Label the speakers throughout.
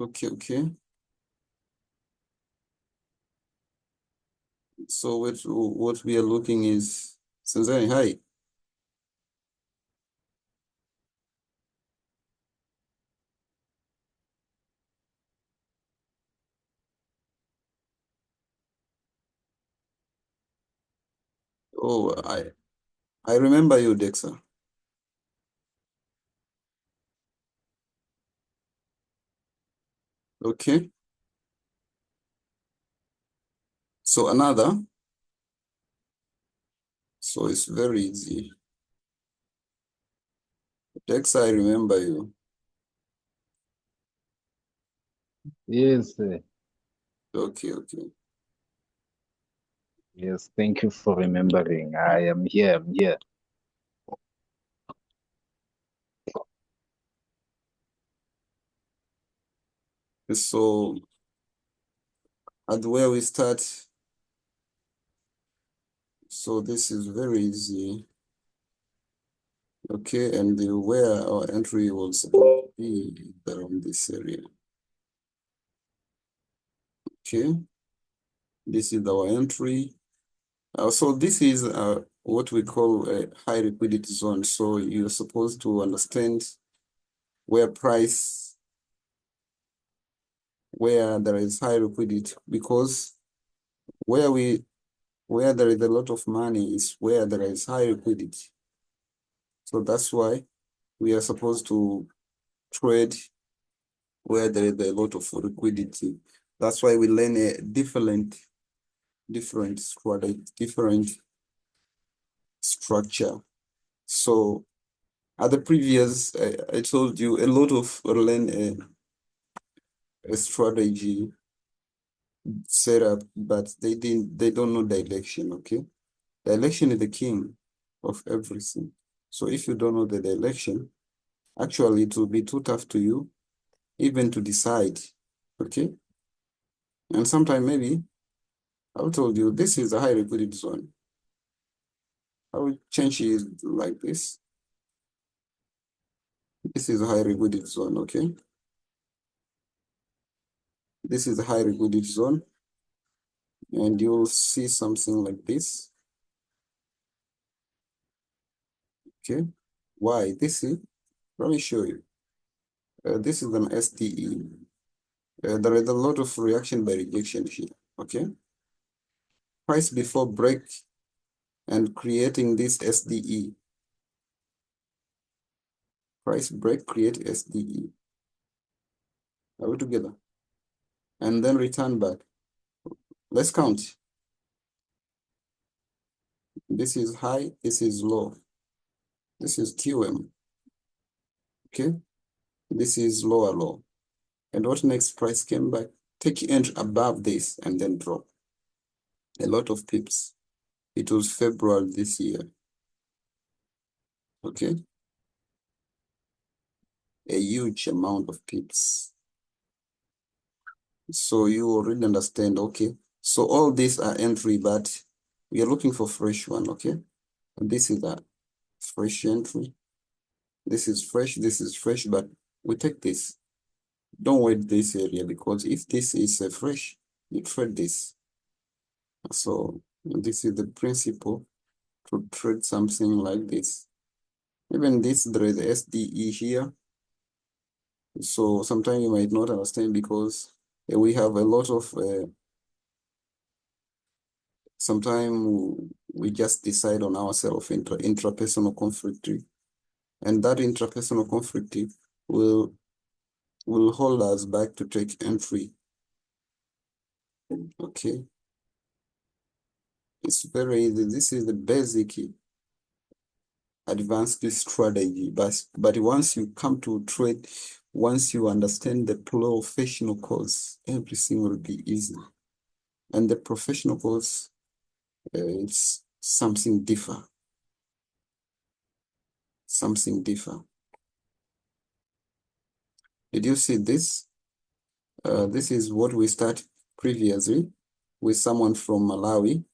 Speaker 1: Okay. So what we are looking is Sanzani, hi. Oh, I remember you, Dexter. Okay. So another. So it's very easy. Dexter, I remember you.
Speaker 2: Yes,
Speaker 1: Okay.
Speaker 2: yes. Thank you for remembering. I am here. I'm here.
Speaker 1: So at where we start, so this is very easy. Okay, and where our entry will supposed to be around this area. Okay, this is our entry. So this is what we call a high liquidity zone. So you're supposed to understand where price, where there is high liquidity, because where we where there is a lot of money is where there is high liquidity. So that's why we are supposed to trade where there is a lot of liquidity. That's why we learn a different strategy, different structure. So at the previous, I told you a lot of learn a strategy setup, but they don't know direction. Okay, direction is the king of everything. So if you don't know the direction, actually it will be too tough to you even to decide. Okay, and sometimes maybe I told you this is a high liquidity zone. I will change it like this. This is a high liquidity zone. Okay, this is a high liquidity zone, and you'll see something like this. Okay, why? This is, let me show you. This is an STE. There is a lot of reaction by rejection here. Okay, price before break and creating this SDE. Price break, create SDE. Are we together? And then return back. Let's count. This is high, this is low. This is QM. Okay, this is lower low. And what next? Price came back. Take entry above this and then drop. A lot of pips. It was February this year. Okay, a huge amount of pips. So you already understand, okay? So all these are entry, but we are looking for fresh one, okay? And this is a fresh entry. This is fresh, but we take this. Don't wait this area, because if this is a fresh, you trade this. So this is the principle to trade something like this. Even this, there is SDE here. So sometimes you might not understand, because we have a lot of sometimes we just decide on ourselves intrapersonal conflict, and that intrapersonal conflict will hold us back to take entry. Okay, it's very easy. This is the basic advanced strategy, but once you come to trade, once you understand the professional course, everything will be easy. And the professional course, it's something different. Something different. Did you see this? This is what we started previously with someone from Malawi.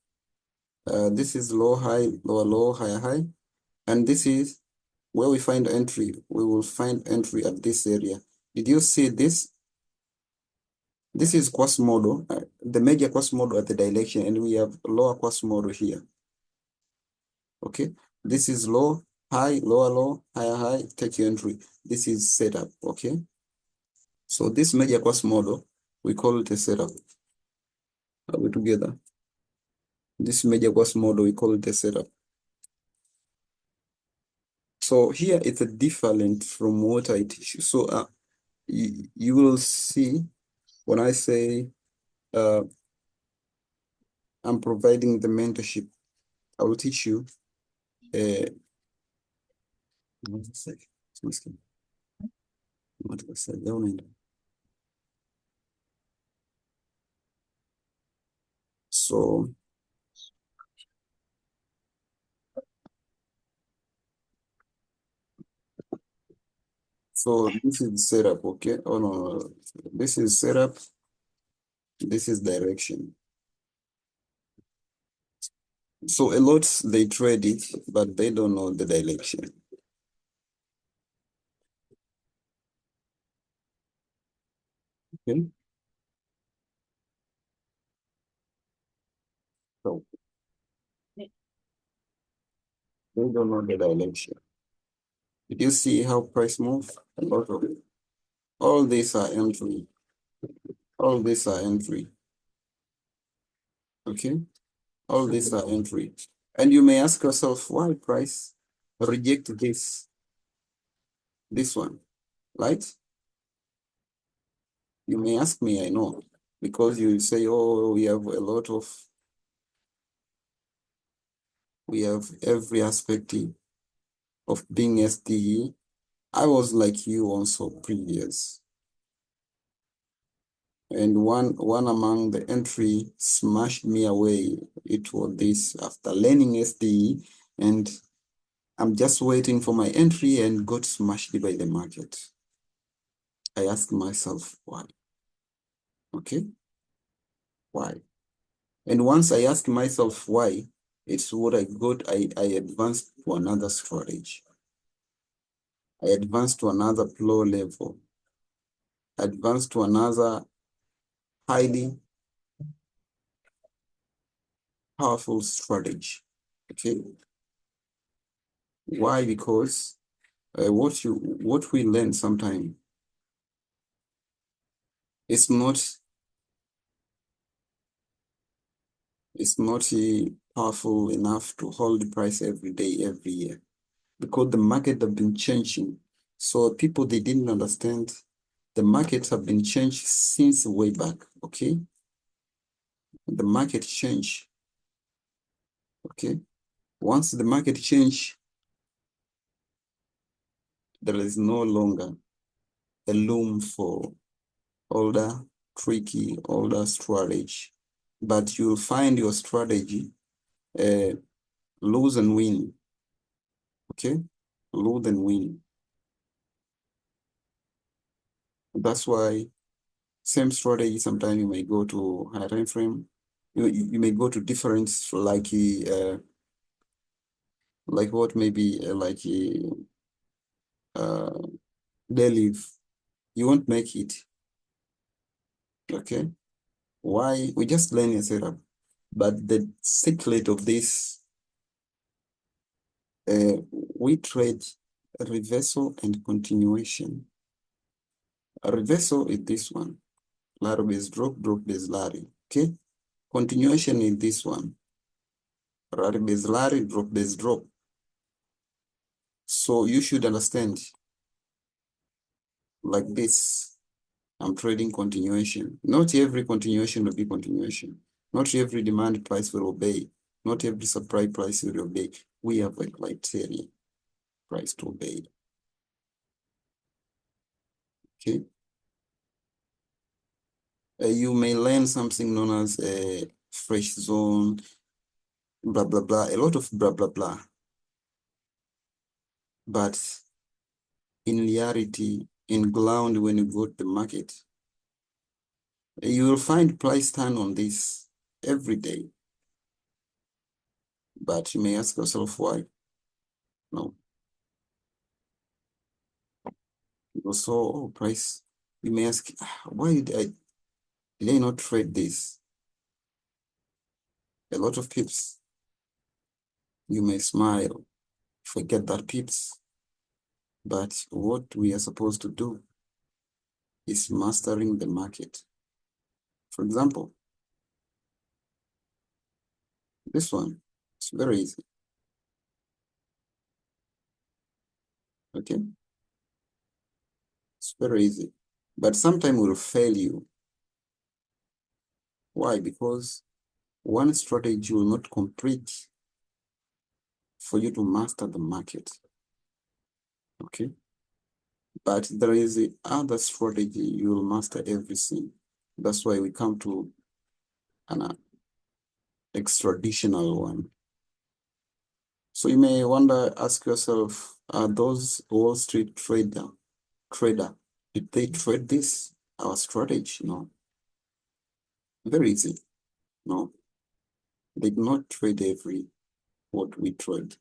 Speaker 1: This is low, high, lower, low, higher, high. And this is where we find entry. We will find entry at this area. Did you see this? This is Quasimodo, the major Quasimodo at the direction, and we have lower Quasimodo here. Okay, this is low, high, lower, low, higher, high, take your entry. This is setup. Okay, so this major Quasimodo, we call it a setup. Are we together? This major Quasimodo, we call it a setup. So here it's a different from what I teach you. So you will see when I say I'm providing the mentorship, I will teach you. What was I say? What was I doing? So this is setup, okay? Oh no, no. This is setup. This is direction. So a lot they trade it, but they don't know the direction. Okay. So they don't know the direction. Did you see how price move? A lot of it. All these are entry. All these are entry. Okay. All these are entry. And you may ask yourself, why price reject this one, right? You may ask me, I know, because you say, oh, we have every aspect of being SDE. I was like you also previous. And one among the entry smashed me away. It was this after learning SDE, and I'm just waiting for my entry and got smashed by the market. I asked myself, why? Okay, why? And once I asked myself why, it's what I got. I advanced to another strategy. I advanced to another flow level, advanced to another highly powerful strategy. Okay. Why? Because what we learn sometimes it's not powerful enough to hold the price every day, every year, because the market have been changing. So people they didn't understand the markets have been changed since way back. Okay. The market change. Okay. Once the market change, there is no longer a loom for older, tricky, older strategy. But you'll find your strategy lose and win. Okay? Lose and win. That's why same strategy, sometimes you may go to higher time frame. You may go to difference like what maybe daily. You won't make it. Okay? Why? We just learn a setup. But the secret of this, we trade reversal and continuation. A reversal is this one. Larry base drop, drop base Larry. Okay? Continuation is this one. Larry base Larry, drop base drop. So you should understand like this. I'm trading continuation. Not every continuation will be continuation. Not every demand price will obey. Not every supply price will obey. We have a criteria price to obey. Okay. You may learn something known as a fresh zone, blah, blah, blah, a lot of blah, blah, blah. But in reality, in ground, when you go to the market, you will find price turn on this every day. But you may ask yourself why. No. You saw price. You may ask, why did I Did I not trade this? A lot of pips. You may smile, forget that pips. But what we are supposed to do is mastering the market. For example, this one, it's very easy. Okay, it's very easy. But sometimes will fail you. Why? Because one strategy will not complete for you to master the market. Okay, but there is the other strategy you will master everything. That's why we come to an extraditional one. So you may wonder, ask yourself, are those Wall Street trader, did they trade this? Our strategy? No. Very easy. No. They did not trade what we trade.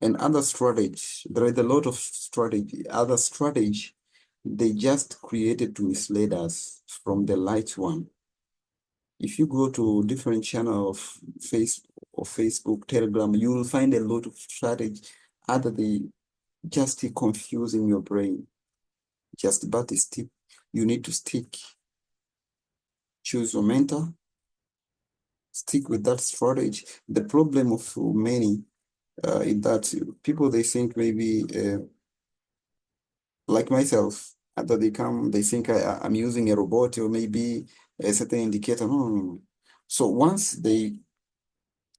Speaker 1: And other strategy, there is a lot of strategy. Other strategy, they just created to mislead us from the light one. If you go to different channel of Facebook, Telegram, you will find a lot of strategy other than just confusing your brain. Just but stick. You need to stick. Choose your mentor. Stick with that strategy. The problem of many is that people, they think maybe like myself, after they think I'm using a robot or maybe a certain indicator. No, no, no. So once we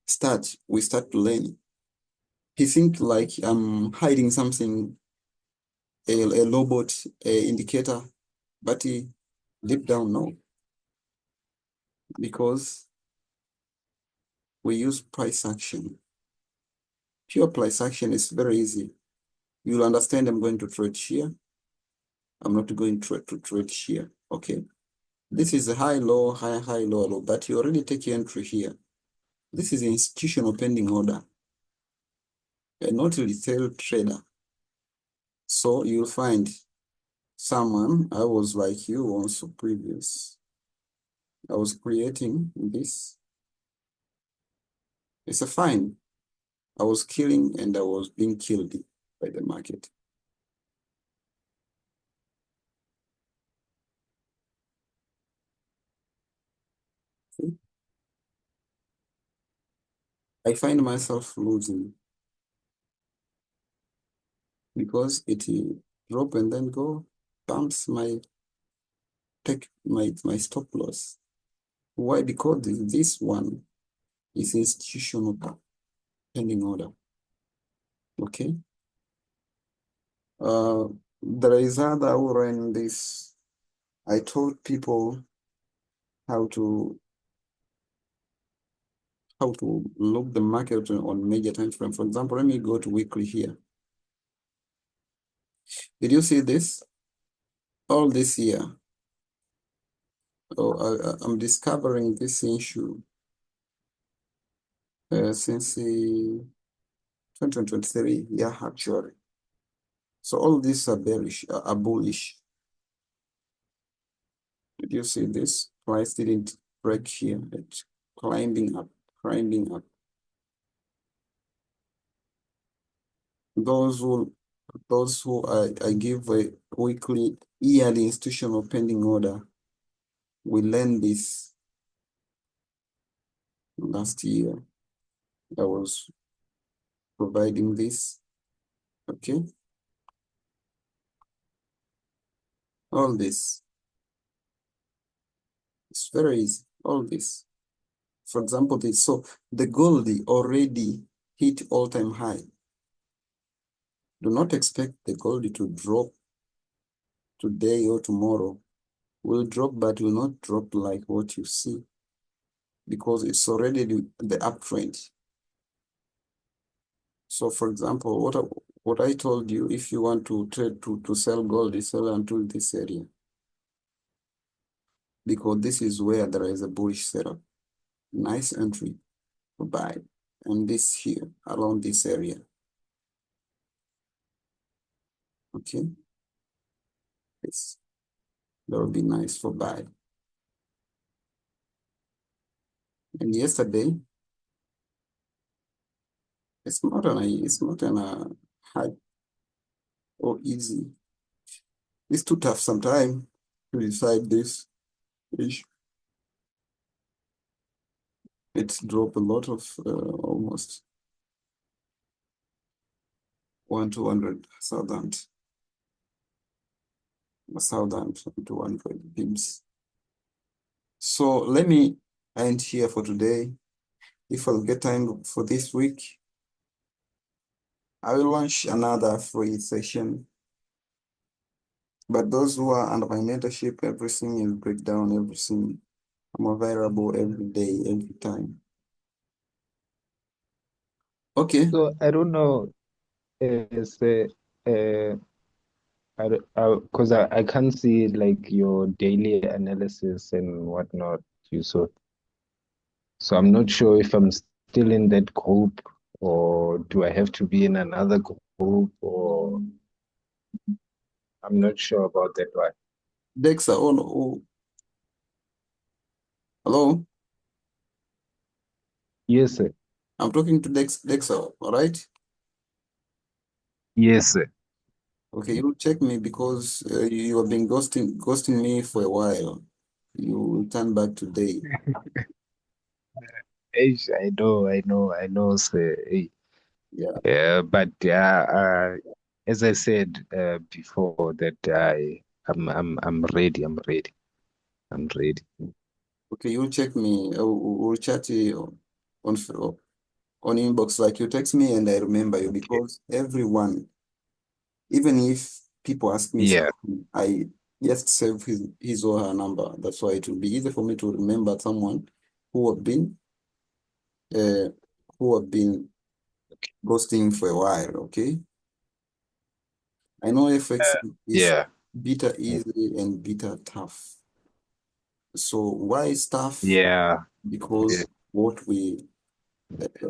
Speaker 1: start to learn. He think like I'm hiding something, a robot, a indicator, but deep down, no, because we use price action. Pure price action is very easy. You'll understand I'm going to trade here. I'm not going to trade here. Okay. This is a high, low, high, high, low, low, but you already take your entry here. This is institutional pending order, not retail trader. So you'll find someone, I was like you also previous. I was creating this. It's a fine. I was killing and I was being killed by the market. Okay. I find myself losing because it drop and then go bumps my stop loss. Why? Because this one is institutional pending order. Okay. There is other aura in this. I told people how to look the market on major time frame. For example, let me go to weekly here. Did you see this? All this year. Oh, I'm discovering this issue since 2023. Yeah, actually. So all these are bearish, are bullish. Did you see this? Price didn't break here. It's climbing up, climbing up. Those who I give a weekly, yearly institutional pending order, we learned this last year. I was providing this. Okay. All this. It's very easy. All this. For example, this. So the gold already hit all-time high. Do not expect the gold to drop today or tomorrow. Will drop, but will not drop like what you see because it's already the uptrend. So for example, what I told you, if you want to trade to sell gold, you sell until this area. Because this is where there is a bullish setup. Nice entry to buy. And this here, around this area. Okay. Yes. That would be nice for buy. And yesterday, it's not an hard or easy. It's too tough sometimes to decide this issue. It's dropped a lot of almost 200,000 200 pips. So let me end here for today. If I'll get time for this week, I will launch another free session. But those who are under my mentorship, everything is breakdown, everything. I'm available every day, every time. Okay.
Speaker 2: So I don't know, say, uh, I can't see like your daily analysis and whatnot. You so I'm not sure if I'm still in that group or do I have to be in another group or I'm not sure about that one.
Speaker 1: Dexa, oh, no, oh, hello.
Speaker 2: Yes, sir.
Speaker 1: I'm talking to Dexa, all right?
Speaker 2: Yes, sir.
Speaker 1: Okay, you check me because you have been ghosting me for a while. You will turn back today.
Speaker 2: I know, sir.
Speaker 1: Yeah.
Speaker 2: Yeah, but as I said before, that I'm ready. I'm ready.
Speaker 1: Okay, you check me. We'll chat on on inbox like you text me and I remember you
Speaker 2: Okay.
Speaker 1: because everyone, even if people ask me
Speaker 2: Yeah,
Speaker 1: something, I just save his or her number. That's why it will be easy for me to remember someone who have been uh, who have been ghosting for a while. Okay, I know FX is
Speaker 2: yeah,
Speaker 1: bitter easy and bitter tough. So why is tough?
Speaker 2: yeah, yeah,
Speaker 1: Because what we uh,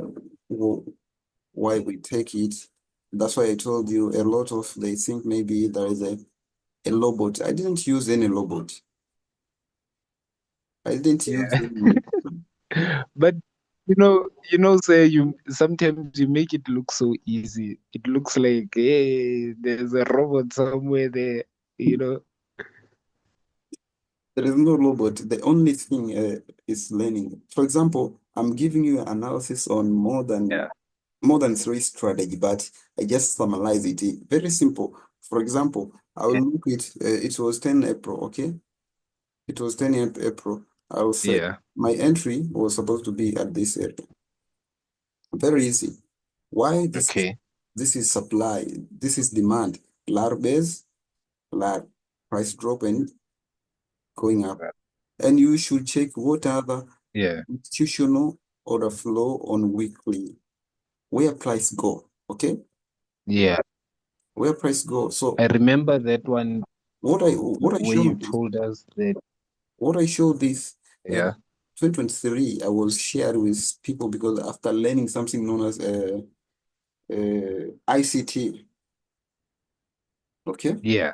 Speaker 1: wh- why we take it. That's why I told you a lot of they think maybe there is a robot. I didn't use any robot. I didn't use
Speaker 2: yeah.
Speaker 1: any.
Speaker 2: But say you sometimes you make it look so easy. It looks like, hey, there's a robot somewhere there, you know.
Speaker 1: There is no robot. The only thing is learning. For example, I'm giving you analysis on
Speaker 2: Yeah,
Speaker 1: more than three strategy, but I just summarize it. Very simple. For example, I will
Speaker 2: yeah,
Speaker 1: look at it was 10 April, okay? It was 10 April. I will say
Speaker 2: yeah.
Speaker 1: my entry was supposed to be at this area. Very easy. Why
Speaker 2: Okay.
Speaker 1: this is supply, this is demand. Large base, large price drop and going up. And you should check what other
Speaker 2: Yeah,
Speaker 1: institutional order flow on weekly, where price go, okay?
Speaker 2: yeah.
Speaker 1: Where price go. So
Speaker 2: I remember that one
Speaker 1: what I
Speaker 2: where you
Speaker 1: showed
Speaker 2: told us that,
Speaker 1: what I showed this uh,
Speaker 2: yeah,
Speaker 1: 2023, I will share with people because after learning something known as ICT, okay?
Speaker 2: yeah,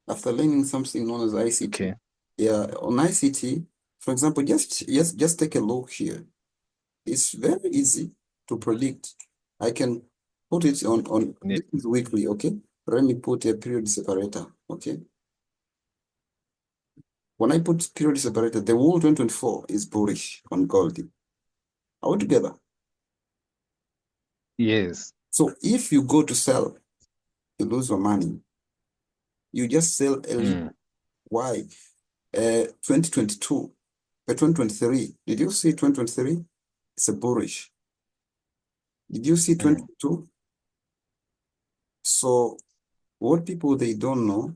Speaker 1: After learning something known as ICT,
Speaker 2: okay,
Speaker 1: yeah, on ICT, for example, just take a look here. It's very easy to predict. I can put it on
Speaker 2: yeah,
Speaker 1: this is weekly, okay? Let me put a period separator, okay? When I put period separator, the whole 2024 is bullish on gold. Are we together?
Speaker 2: yes,
Speaker 1: So if you go to sell, you lose your money. You just sell a little.
Speaker 2: mm,
Speaker 1: Why? 2022, 2023. Did you see 2023? It's a bullish. Did you see
Speaker 2: mm,
Speaker 1: 22? So what people they don't know,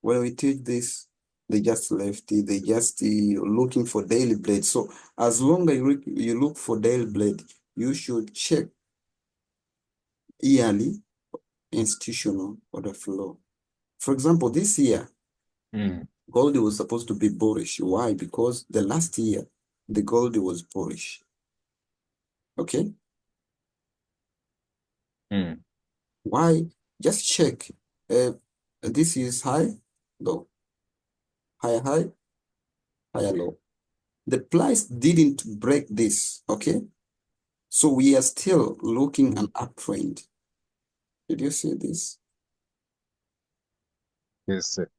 Speaker 1: when we take this, they just left it. They just looking for daily blade. So as long as you look for daily blade, you should check yearly institutional order flow. For example, this year,
Speaker 2: mm,
Speaker 1: gold was supposed to be bullish. Why? Because the last year, the gold was bullish. Okay?
Speaker 2: mm,
Speaker 1: Why? Just check. Uh, this is high, low, higher high, higher low. The price didn't break this, okay? So we are still looking an uptrend. Did you see this?
Speaker 2: Yes, sir.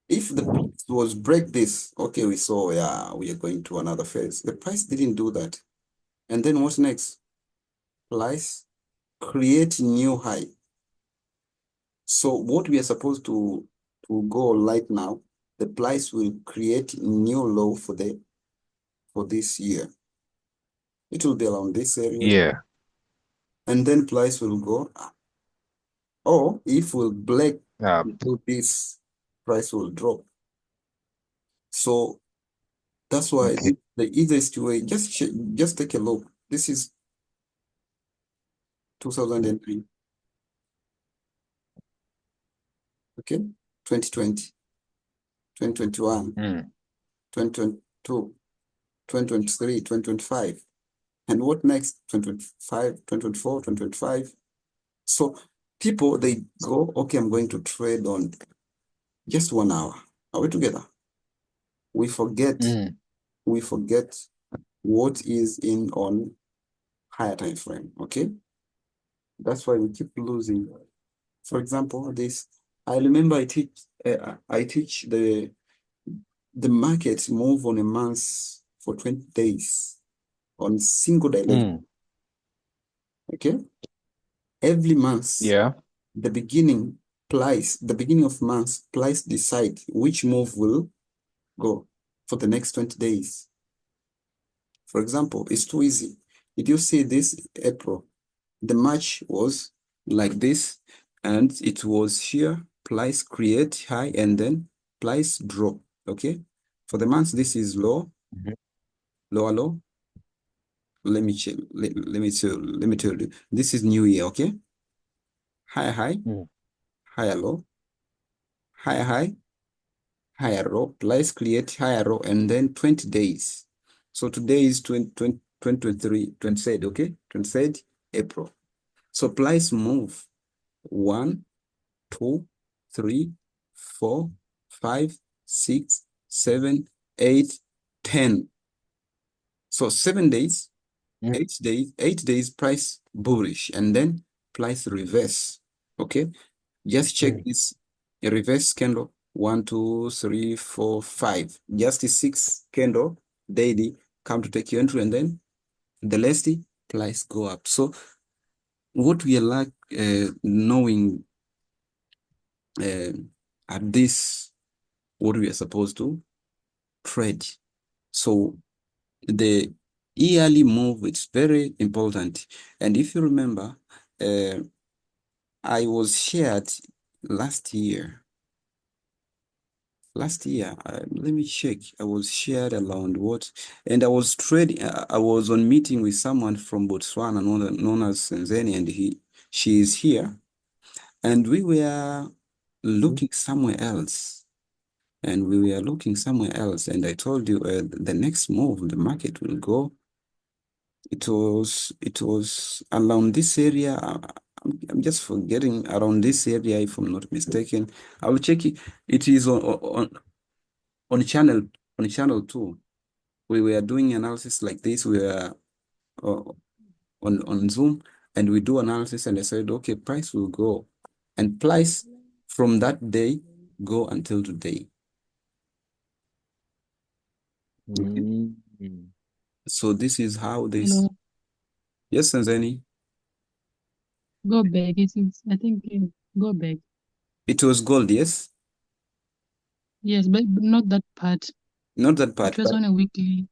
Speaker 1: If the price was break this, okay, we saw, yeah, we are going to another phase. The price didn't do that. And then what's next? Price create new high. So what we are supposed to go right now, the price will create new low for this year. It will be around this area,
Speaker 2: Yeah.
Speaker 1: and then price will go up. Or if we'll break
Speaker 2: Uh,
Speaker 1: into this, price will drop. So that's why
Speaker 2: okay.
Speaker 1: the easiest way, just take a look. This is 2003, okay? 2020, 2021,
Speaker 2: Mm.
Speaker 1: 2022, 2023, 2025. And what next? 2025, 2024, 2025. So people, they go, okay, I'm going to trade on just 1 hour. Are we together? We forget,
Speaker 2: Mm.
Speaker 1: we forget what is in on higher time frame, okay? That's why we keep losing. For example, this, I remember I teach the market move on a month for 20 days on single direction,
Speaker 2: Mm.
Speaker 1: okay? Every month,
Speaker 2: Yeah.
Speaker 1: the beginning of month, price decide which move will go for the next 20 days. For example, it's too easy. Did you see this April? The March was like this, and it was here, price create high, and then price drop, okay? For the months, this is low,
Speaker 2: Mhm.
Speaker 1: lower low. Let me check, let me tell you. This is new year, okay? Higher high,
Speaker 2: Mm.
Speaker 1: higher low, higher high, higher row, price create higher row, and then 20 days. So today is 2023, 23rd, okay? 23rd April. So price move 1, 2, 3, 4, 5, 6, 7, 8, 10. So 7 days,
Speaker 2: Mm.
Speaker 1: 8 days, 8 days price bullish, and then price reverse. Okay. Just check
Speaker 2: Mm.
Speaker 1: this reverse candle. 1, 2, 3, 4, 5. Just a 6 candle daily come to take your entry, and then the last price go up. So what we are like knowing uh, at this, what we are supposed to trade. So the yearly move is very important. And if you remember, uh, I was shared last year. Last year, let me check. I was shared around what, and I was trading. I was on meeting with someone from Botswana, known as Senzeni, and she is here, and we were looking somewhere else, and we were looking somewhere else. And I told you the next move, the market will go. It was around this area. I'm just forgetting around this area, if I'm not mistaken. I will check it. It is on channel on channel two. We were doing analysis like this. We were uh, on Zoom, and we do analysis, and I said, okay, price will go, and price from that day go until today. Okay.
Speaker 2: Mm. Mm.
Speaker 1: So this is how this.
Speaker 3: Hello,
Speaker 1: Yes, Tanzania.
Speaker 3: go back. I think, go back.
Speaker 1: It was gold, yes.
Speaker 3: Yes, but not that part.
Speaker 1: Not that
Speaker 3: It
Speaker 1: part,
Speaker 3: was
Speaker 1: but
Speaker 3: on a weekly,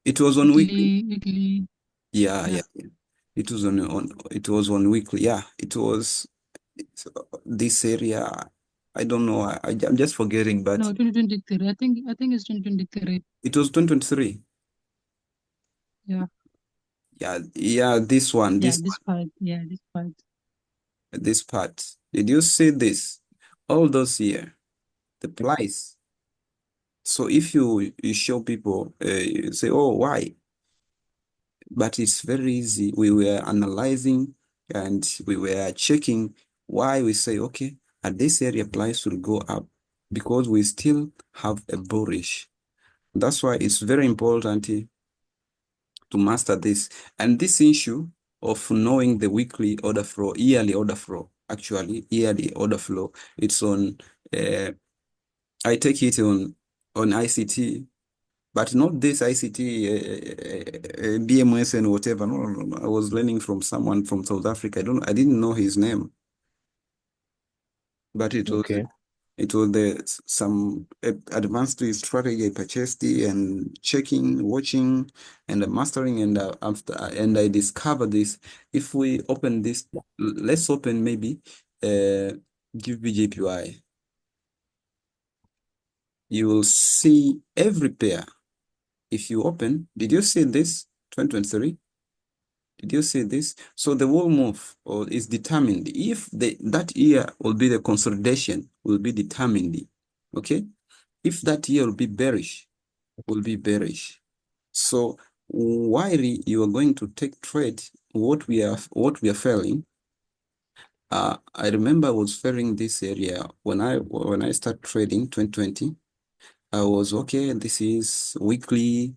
Speaker 1: it was on weekly.
Speaker 3: weekly.
Speaker 1: Yeah,
Speaker 3: Yeah.
Speaker 1: yeah, yeah. It was on it was on weekly. Yeah, it was this area. I don't know. I'm just forgetting, but
Speaker 3: No, 2023. I think it's 2023.
Speaker 1: it was 2023.
Speaker 3: Yeah.
Speaker 1: Yeah, yeah, this one,
Speaker 3: Yeah, this part. Yeah, this part.
Speaker 1: this part. Did you see this? All those here, the price. So if you show people, you say, oh, why? But it's very easy. We were analyzing and we were checking why we say, okay, at this area price will go up because we still have a bullish. That's why it's very important to master this. And this issue of knowing the weekly order flow, yearly order flow, actually yearly order flow, it's on, I take it on ICT, but not this ICT, BMS and whatever. No, no, no. I was learning from someone from South Africa. I didn't know his name, but
Speaker 2: Okay.
Speaker 1: it was some advanced strategy I purchased and checking, watching, and mastering. And I discovered this. If we open this, let's open maybe give BJPY. You will see every pair. If you open, did you see this 2023? Did you see this? So the whole move or is determined if that year will be the consolidation will be determined. Okay, if that year will be bearish. So while you are going to take trade, what we are failing. I remember I was failing this area when I start trading 2020. I was okay. This is weekly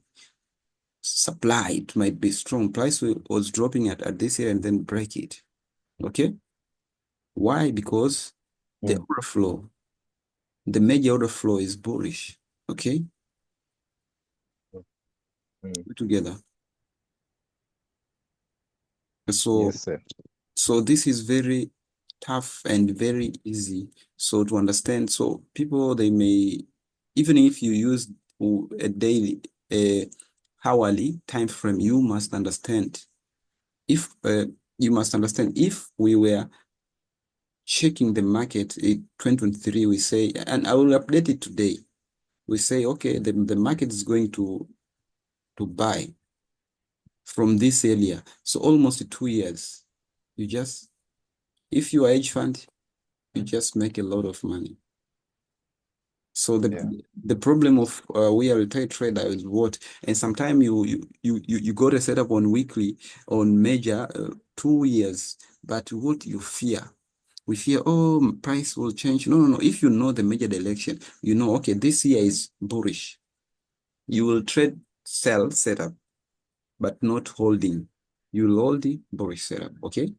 Speaker 1: supply. It might be strong. Price was dropping at this area and then break it. Okay. Why? Because the
Speaker 2: Mm,
Speaker 1: order flow, the major order flow is bullish. Okay.
Speaker 2: mm.
Speaker 1: Together. So
Speaker 2: Yes, sir.
Speaker 1: So this is very tough and very easy so to understand. So people they may even if you use a daily a hourly time frame, you must understand if if we were checking the market in 2023, we say, and I will update it today. We say, okay, the market is going to buy from this area. So almost 2 years. You just if you are hedge fund, you just make a lot of money. So
Speaker 2: Yeah.
Speaker 1: the problem of we are retired trader is what, and sometimes you got a setup on weekly on major 2 years, but what you fear, we fear oh price will change. No, no, no. If you know the major direction, you know okay this year is bullish. You will trade sell setup, but not holding. You will hold the bullish setup. Okay,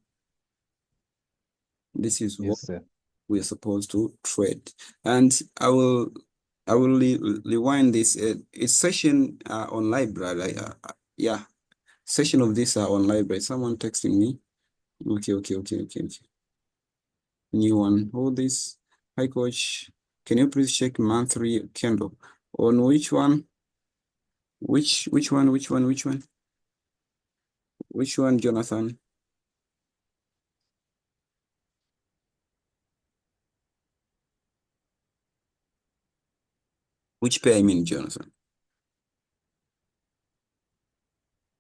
Speaker 1: this is what
Speaker 2: Yes, sir.
Speaker 1: we are supposed to trade. And I will rewind this. It's session on library. Yeah, session of this on library. Someone texting me. Okay. New one. Hold this. Hi, coach. Can you please check monthly candle on which one? Which one? Which one, Jonathan? Which pair I mean, Jonathan?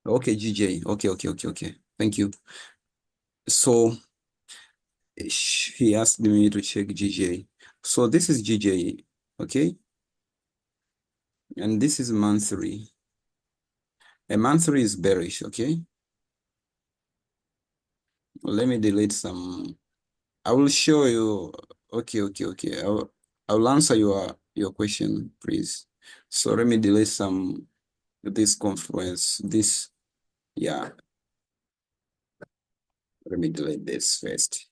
Speaker 1: Okay, GJ. Okay. Thank you. So he asked me to check GJ. So this is GJ, okay? And this is monthly. A monthly is bearish, okay? Let me delete some. I will show you. Okay. I'll answer your question, please. So let me delete some this confluence. This, yeah. Let me delete this first.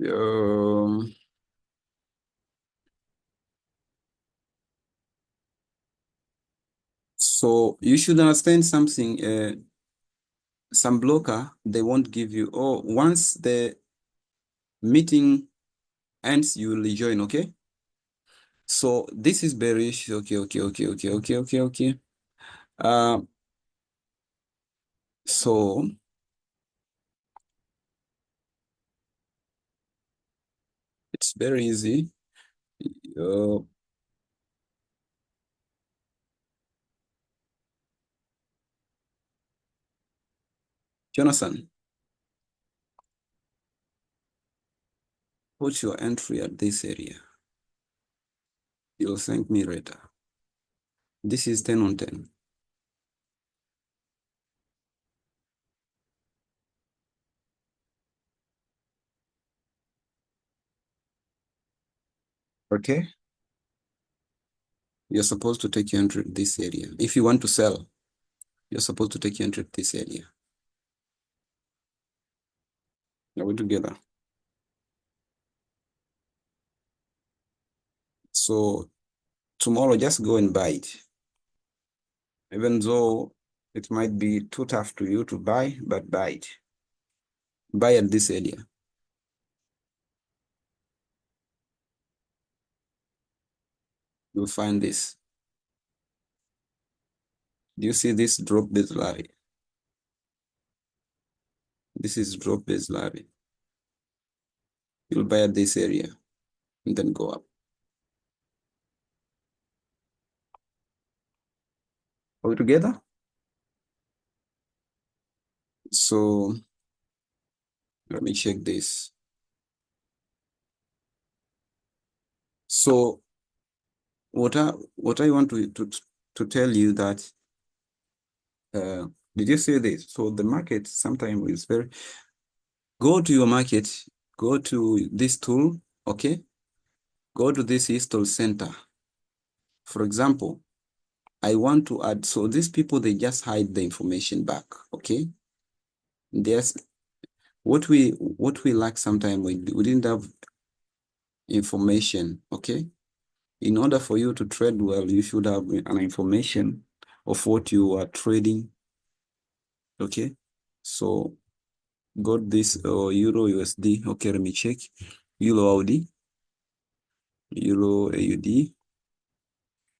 Speaker 1: Um, so you should understand something. Some blocker, they won't give you, oh, once the meeting ends, you will rejoin, okay? So this is bearish. Okay. Uh, so it's very easy. Uh, Jonathan, put your entry at this area. You'll thank me later. This is 10 on 10. Okay. you're supposed to take your entry at this area. If you want to sell, you're supposed to take your entry at this area. Are we together? So tomorrow, just go and buy it. Even though it might be too tough to you to buy, but buy it. Buy at this area. You'll find this. Do you see this drop-based Larry? This is drop-based Larry. You'll buy at this area and then go up. Are we together? So let me check this. So what I want to tell you that did you say this? So the market sometimes is very, go to your market, go to this tool, okay? Go to this install center. For example, I want to add, so these people, they just hide the information back, okay? There's what we lack sometimes, we didn't have information, okay? In order for you to trade well, you should have an information of what you are trading, okay? So got this Euro USD, okay, let me check. Euro AUD, Euro AUD,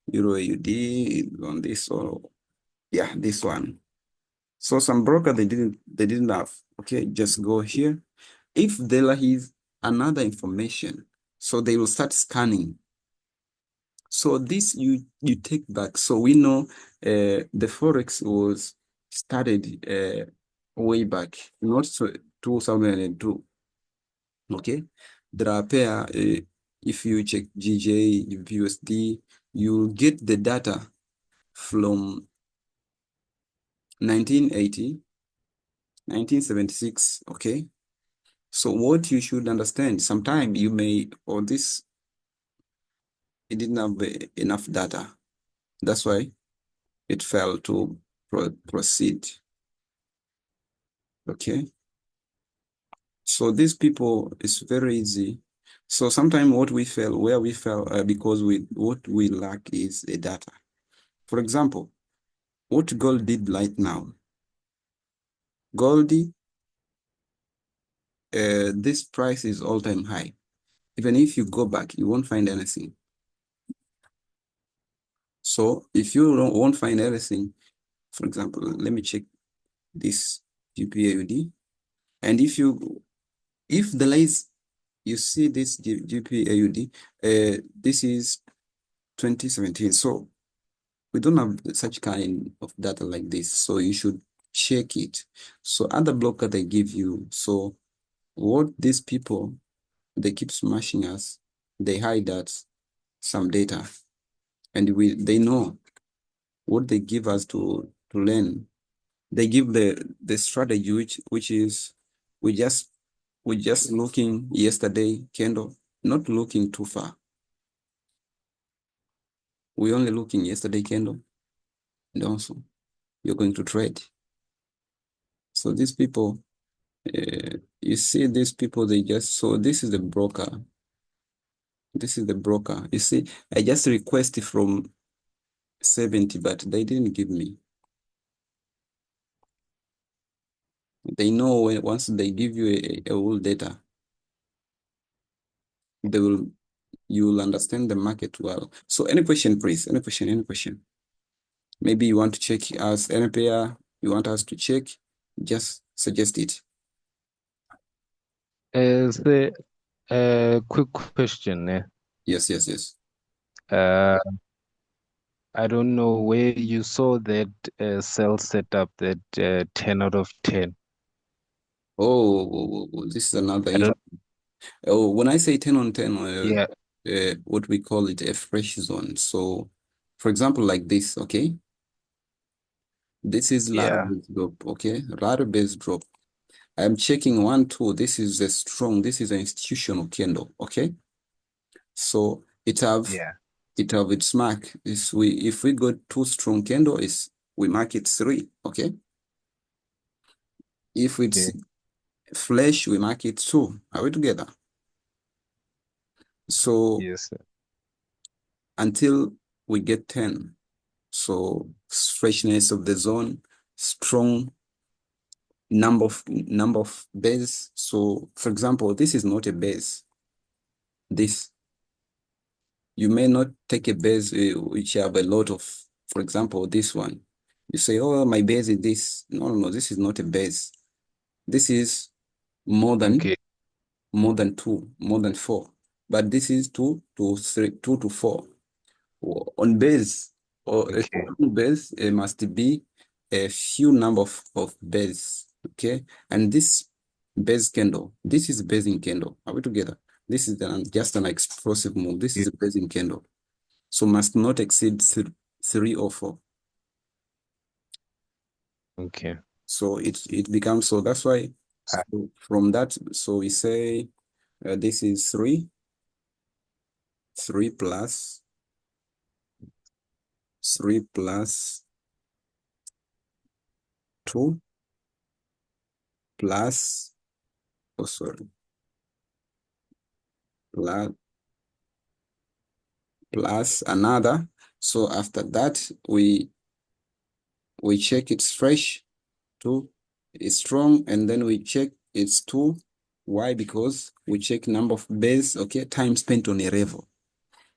Speaker 1: Euro AUD on this, or yeah, this one. So some broker they didn't have. Okay, just go here. If there is another information, so they will start scanning. So this you take back. So we know the forex was started way back, not so 2002. Okay, there are pair. If you check GJ, USD, you get the data from 1980, 1976. Okay. So what you should understand, sometime you may, or this, it didn't have enough data. That's why it failed to proceed. Okay. So these people, it's very easy. So sometimes what we fail, where we fail, because what we lack is a data. For example, what gold did right now. Gold, this price is all-time high. Even if you go back, you won't find anything. So if you won't find anything, for example, let me check this GPAUD. And if the lies, you see this GPAUD, this is 2017. So we don't have such kind of data like this. So you should check it. So other blocker they give you. So what these people, they keep smashing us, they hide that some data. And they know what they give us to learn. They give the strategy which is we just looking yesterday candle, not looking too far. We only looking yesterday candle, and also you're going to trade. So these people, you see these people, they just, so this is the broker. This is the broker. You see, I just requested from 70, but they didn't give me. They know once they give you a whole data, you will understand the market well. So any question, please? Any question? Maybe you want to check us any pair you want us to check, just suggest it.
Speaker 2: Is there a quick question?
Speaker 1: Yes.
Speaker 2: Uh, I don't know where you saw that cell setup that 10 out of 10.
Speaker 1: This is another
Speaker 2: I don't,
Speaker 1: Oh, when I say 10 on 10,
Speaker 2: yeah,
Speaker 1: what we call it a fresh zone. So, for example, like this, okay? This is ladder
Speaker 2: yeah,
Speaker 1: base drop, okay? Ladder base drop. I'm checking 1, 2. This is this is an institutional candle, okay? So it have
Speaker 2: yeah.
Speaker 1: it have its mark. If we got two strong candle, is we mark it 3, okay? If it's
Speaker 2: Okay.
Speaker 1: flash, we mark it 2. Are we together? So
Speaker 2: Yes, sir.
Speaker 1: until we get 10. So freshness of the zone, strong number of base. So for example, this is not a base. This, you may not take a base which have a lot of, for example, this one. You say, oh, my base is this. No, no, no, this is not a base. This is more than
Speaker 2: Okay.
Speaker 1: 2, more than 4. But this is 2 to 3, 2 to 4. On base, or a
Speaker 2: Okay.
Speaker 1: strong base, must be a few number of base. Okay. And this base candle, this is basing candle. Are we together? This is just an explosive move. This
Speaker 2: Yeah.
Speaker 1: is a basing candle. So must not exceed 3 or 4.
Speaker 2: Okay.
Speaker 1: So it becomes, so that's why,
Speaker 2: Ah,
Speaker 1: so from that, so we say this is 3 plus 3 plus 2 plus, oh sorry, plus another. So after that, we check it's fresh, 2 is strong, and then we check it's 2. Why? Because we check number of base, okay, time spent on a level.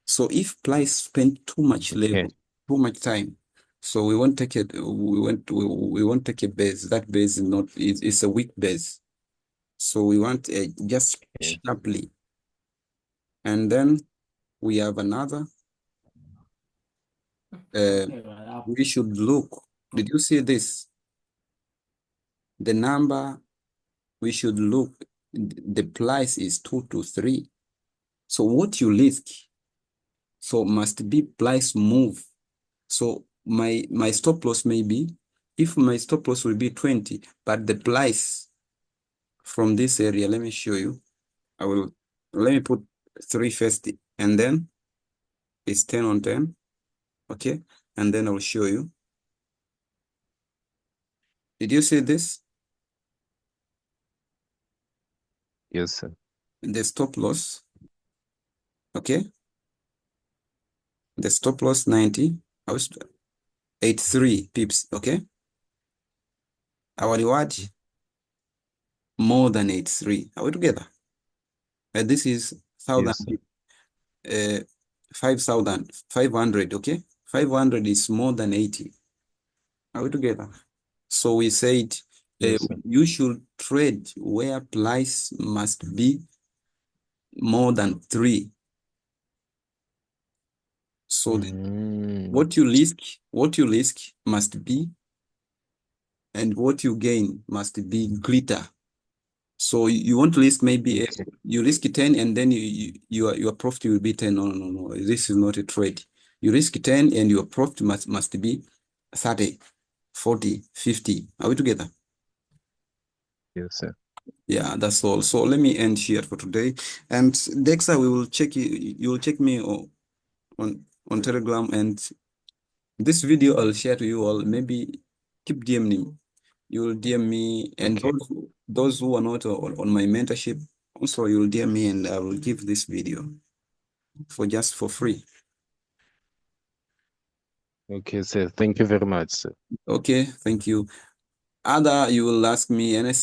Speaker 1: So if price spent too much
Speaker 2: okay.
Speaker 1: level, too much time, so we won't take it. We won't take a base. That base is not. It's a weak base. So we want just
Speaker 2: Okay.
Speaker 1: sharply, and then we have another. Uh, we should look. Did you see this? The number we should look. The price is 2 to 3. So what you risk, so must be price move. So my stop loss may be, if my stop loss will be 20, but the price from this area, let me show you. Let me put 3 first, and then it's 10 on 10. Okay. And then I will show you. Did you see this?
Speaker 2: Yes, sir.
Speaker 1: The stop loss. Okay. The stop loss 90. I was 83 pips. Okay. Our reward more than 83. Are we together? This is
Speaker 2: Yes, sir.
Speaker 1: 1,000, 5,500. Okay. 500 is more than 80. Are we together? So we said
Speaker 2: Yes, sir.
Speaker 1: you should trade where price must be more than 3. So
Speaker 2: Mm,
Speaker 1: what you risk must be, and what you gain must be greater. So you want to risk maybe
Speaker 2: okay.
Speaker 1: you risk 10, and then your profit will be 10. No, no, no, no. This is not a trade. You risk 10 and your profit must be 30, 40, 50. Are we together?
Speaker 2: Yes, sir.
Speaker 1: Yeah, that's all. So let me end here for today. And Dexter, we will check you will check me on Telegram, and this video I'll share to you all. Maybe keep DMing me. You will DM me, and
Speaker 2: Okay.
Speaker 1: those who are not on my mentorship, also you'll DM me, and I will give this video for free.
Speaker 2: Okay, sir. Thank you very much, sir.
Speaker 1: Okay, thank you. Other, you will ask me anything.